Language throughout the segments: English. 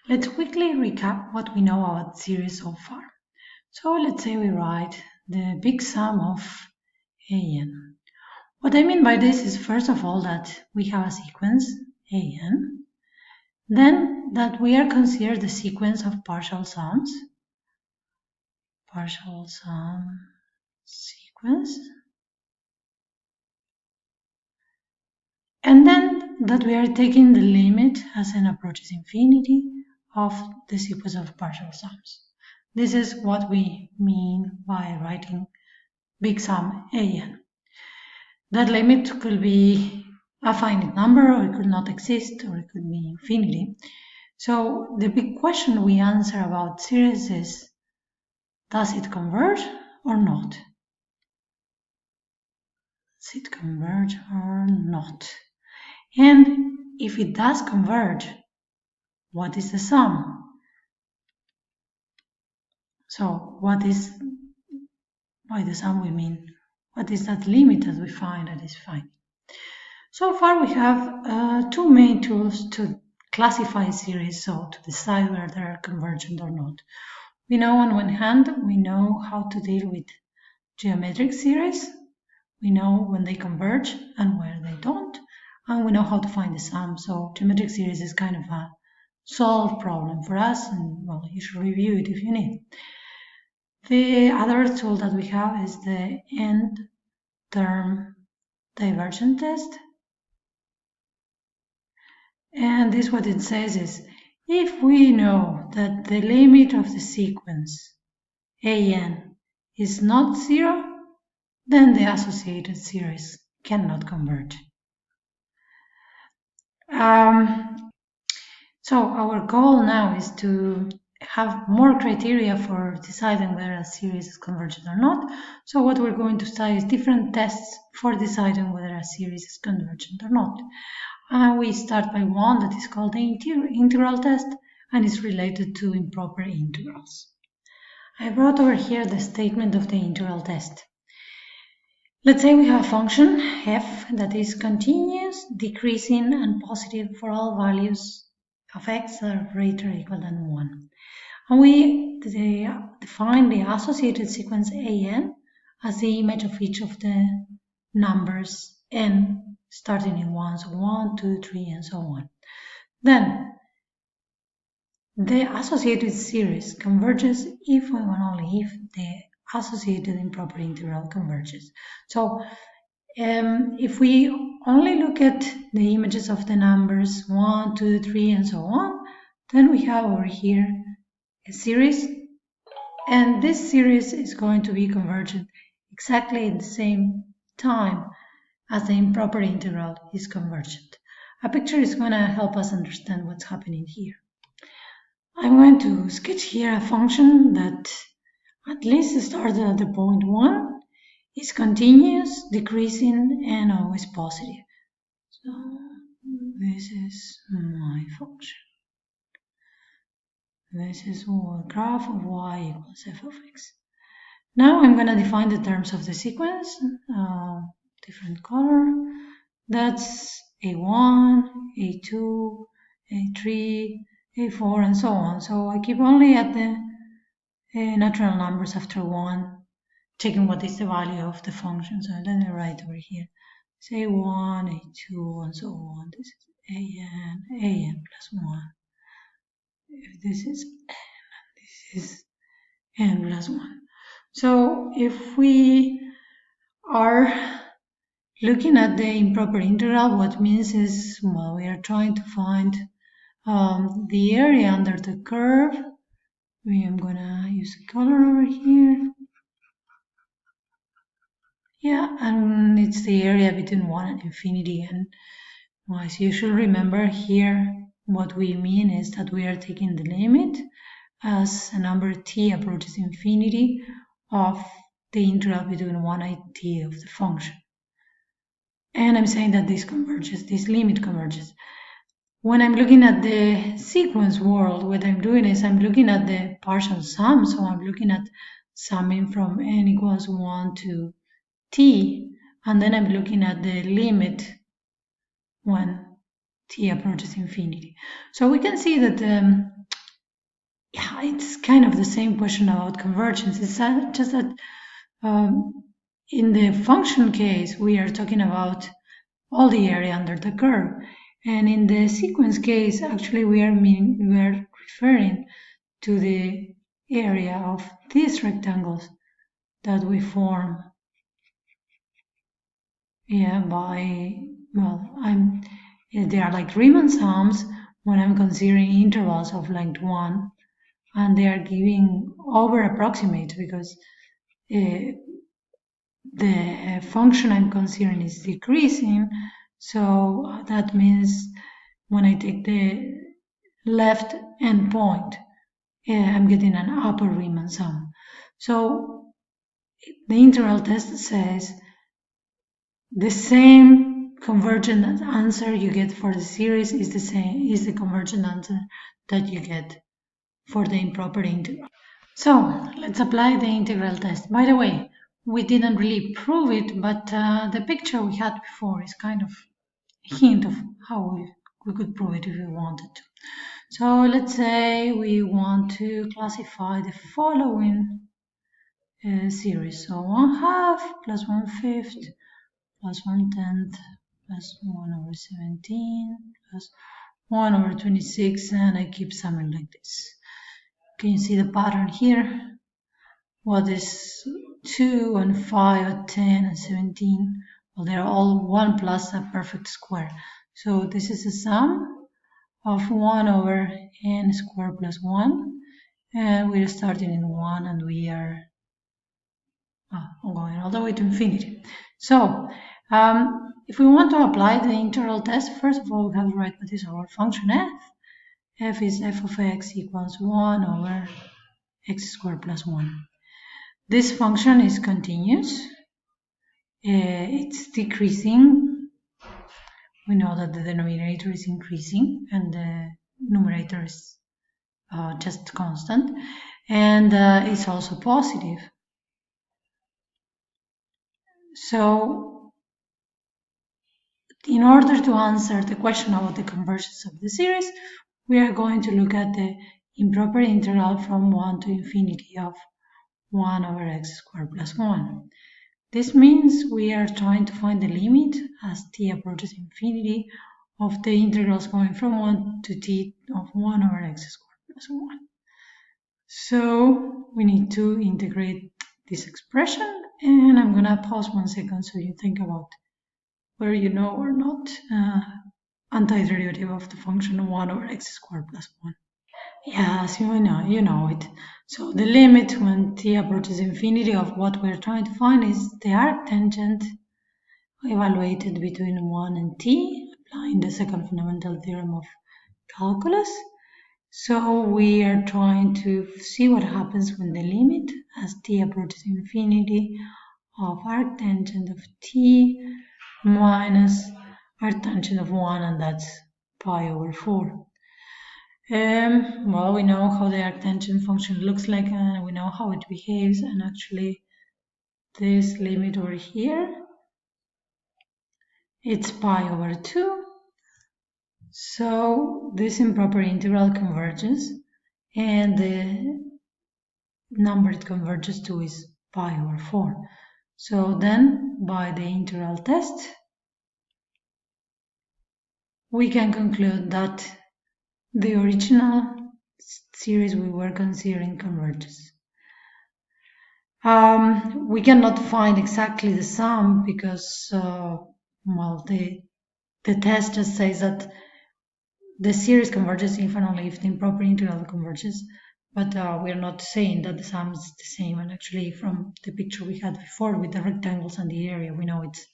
Let's quickly recap what we know about series so far. So let's say we write the big sum of an. What I mean by this is first of all that we have a sequence an, then that we are considered the sequence of partial sum sequence, and then that we are taking the limit as n approaches infinity of the sequence of partial sums. This is what we mean by writing big sum an. That limit could be a finite number, or it could not exist, or it could be infinity. So the big question we answer about series is, does it converge or not? Does it converge or not? And if it does converge, what is the sum? So what is, by the sum we mean, what is that limit that we find that is finite? So far we have two main tools to classify series, so to decide whether they are convergent or not. We know on one hand, we know how to deal with geometric series. We know when they converge and where they don't, and we know how to find the sum. So geometric series is kind of a solved problem for us, and well, you should review it if you need. The other tool that we have is the n-term divergent test. And this what it says is, if we know that the limit of the sequence an is not 0, then the associated series cannot converge. So our goal now is to have more criteria for deciding whether a series is convergent or not. So what we're going to study is different tests for deciding whether a series is convergent or not. We start by one that is called the integral test and is related to improper integrals. I brought over here the statement of the integral test. Let's say we have a function f that is continuous, decreasing, and positive for all values of x that are greater or equal than 1. And we define the associated sequence an as the image of each of the numbers n starting in 1, so 1, 2, 3, and so on. Then the associated series converges if and only if the associated improper integral converges. So if we only look at the images of the numbers 1, 2, 3, and so on, then we have over here a series, and this series is going to be convergent exactly at the same time as the improper integral is convergent. A picture is going to help us understand what's happening here. I'm going to sketch here a function that at least started at the point 1, is continuous, decreasing, and always positive. So this is my function. This is a graph of y equals f of x. Now I'm going to define the terms of the sequence, different color. That's a1, a2, a3, a4, and so on. So I keep only at the natural numbers after 1, checking what is the value of the function. So let me write over here. Say a1, a2, and so on. This is an plus 1. If this is n, this is n plus 1. So if we are looking at the improper integral, what means is, well, we are trying to find the area under the curve. I'm gonna use a color over here. Yeah, and it's the area between 1 and infinity. And as you should remember here, what we mean is that we are taking the limit as a number t approaches infinity of the integral between 1 and t of the function. And I'm saying that this converges, this limit converges. When I'm looking at the sequence world, what I'm doing is I'm looking at the partial sum. So I'm looking at summing from n equals 1 to t, and then I'm looking at the limit when t approaches infinity. So we can see that Yeah, it's kind of the same question about convergence. It's just that in the function case, we are talking about all the area under the curve. And in the sequence case, actually, we are referring to the area of these rectangles that we form. Yeah, they are like Riemann sums when I'm considering intervals of length 1, and they are giving over approximate because uh, the function I'm considering is decreasing. So that means when I take the left endpoint, I'm getting an upper Riemann sum. So the integral test says the same convergent answer you get for the series is the convergent answer that you get for the improper integral. So let's apply the integral test. By the way, we didn't really prove it, but the picture we had before is kind of a hint of how we could prove it if we wanted to. So let's say we want to classify the following series. So 1/2 plus 1/5 plus 1/10 plus 1/17 plus 1/26, and I keep summing like this. Can you see the pattern here? What is 2 and 5 and 10 and 17? Well, they're all 1 plus a perfect square. So this is a sum of 1 over n squared plus 1. And we're starting in 1 and we are going all the way to infinity. So if we want to apply the integral test, first of all, we have to write what is our function f. F is f of x equals 1 over x squared plus 1. This function is continuous. It's decreasing. We know that the denominator is increasing and the numerator is just constant. And it's also positive. So in order to answer the question about the convergence of the series, we are going to look at the improper integral from 1 to infinity of 1 over x squared plus 1. This means we are trying to find the limit as t approaches infinity of the integrals going from 1 to t of 1 over x squared plus 1. So we need to integrate this expression, and I'm gonna pause 1 second so you think about whether you know or not antiderivative of the function 1 over x squared plus 1. Yes, you know it. So the limit when t approaches infinity of what we're trying to find is the arctangent evaluated between 1 and t, applying the second fundamental theorem of calculus. So we are trying to see what happens when the limit as t approaches infinity of arctangent of t minus arctangent of 1, and that's pi over 4. Well, we know how the arctangent function looks like and we know how it behaves, and actually this limit over here, it's pi over 2. So this improper integral converges, and the number it converges to is pi over 4. So then, by the integral test, we can conclude that the original series we were considering converges. We cannot find exactly the sum because, well, the test just says that the series converges if and only if the improper integral converges, but we're not saying that the sum is the same. And actually, from the picture we had before with the rectangles and the area, we know it's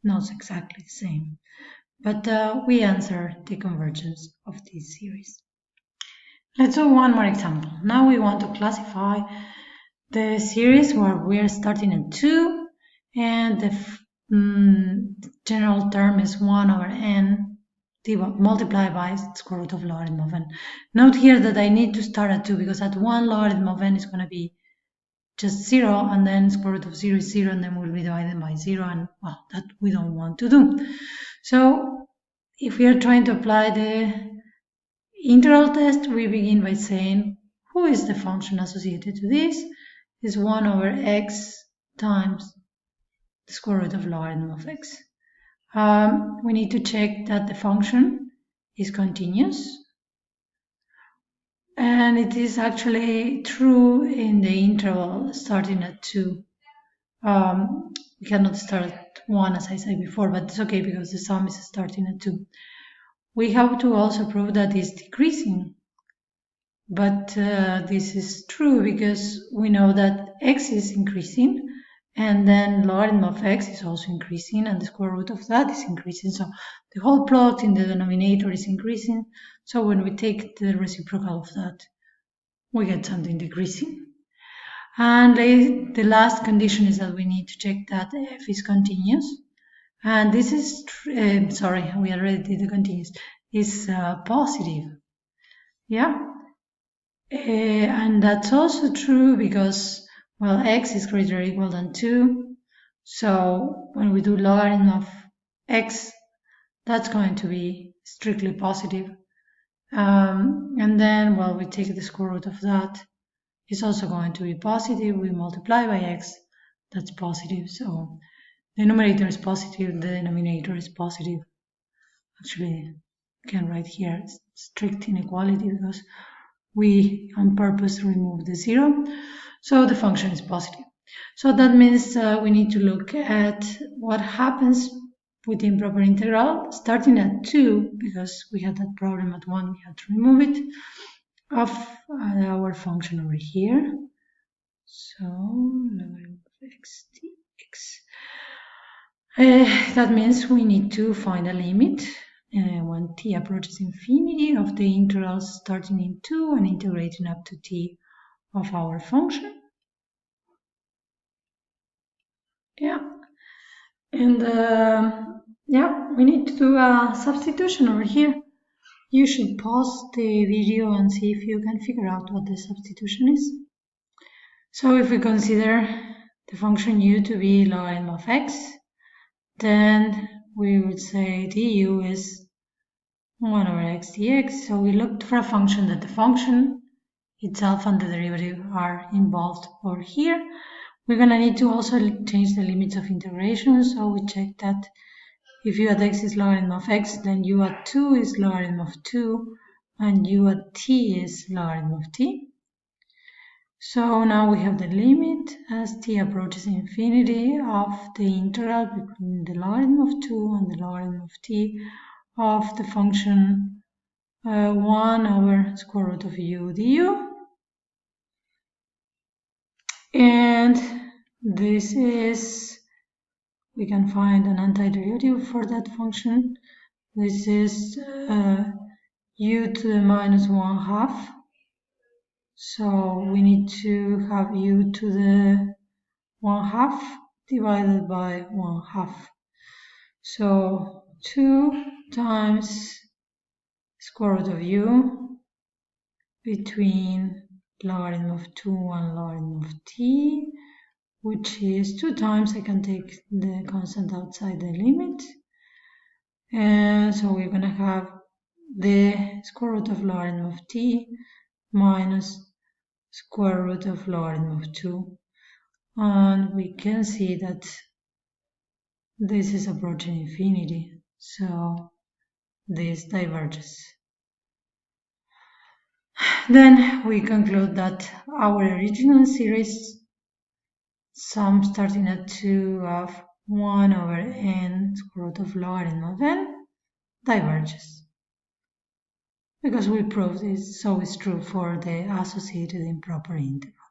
not exactly the same. But we answer the convergence of this series. Let's do one more example. Now we want to classify the series where we are starting at 2, and the general term is 1 over n multiplied by square root of logarithm of n. Note here that I need to start at 2 because at 1 logarithm of n is going to be just 0, and then square root of 0 is 0, and then we'll be divided by 0, and well, that we don't want to do. So if we are trying to apply the integral test, we begin by saying who is the function associated to this? Is 1 over x times the square root of logarithm of x. We need to check that the function is continuous. And it is actually true in the interval starting at 2. We cannot start at 1 as I said before, but it's okay because the sum is starting at 2. We have to also prove that it's decreasing. But this is true because we know that x is increasing, and then logarithm of x is also increasing, and the square root of that is increasing. So the whole product in the denominator is increasing. So when we take the reciprocal of that, we get something decreasing. And the last condition is that we need to check that f is continuous. And this is, sorry, we already did the continuous, is positive. Yeah. And that's also true because, well, x is greater or equal than 2. So when we do logarithm of x, that's going to be strictly positive. And then, well, we take the square root of that. It's also going to be positive. We multiply by x, that's positive. So the numerator is positive, the denominator is positive. Actually, I can write here strict inequality because we on purpose remove the 0. So the function is positive. So that means we need to look at what happens with the improper integral starting at 2, because we had that problem at 1, we had to remove it, of our function over here. So logarithm of x dx. That means we need to find a limit when t approaches infinity of the integrals starting in 2 and integrating up to t of our function. Yeah. And yeah, we need to do a substitution over here. You should pause the video and see if you can figure out what the substitution is. So if we consider the function u to be logarithm of x, then we would say du is 1 over x dx. So we looked for a function that the function itself and the derivative are involved over here. We're going to need to also change the limits of integration. So we check that if u at x is logarithm of x, then u at 2 is logarithm of 2, and u at t is logarithm of t. So now we have the limit as t approaches infinity of the integral between the logarithm of 2 and the logarithm of t of the function 1 over square root of u du. And this is, we can find an antiderivative for that function. This is u to the minus 1/2. So we need to have u to the 1/2 divided by 1/2. So 2 times square root of u between logarithm of 2 and logarithm of t, which is 2 times, I can take the constant outside the limit. And so we're going to have the square root of logarithm of t minus square root of logarithm of 2. And we can see that this is approaching infinity, so this diverges. Then we conclude that our original series, sum starting at 2 of 1 over n square root of logarithm of n, diverges. Because we proved it, so it's true for the associated improper integral.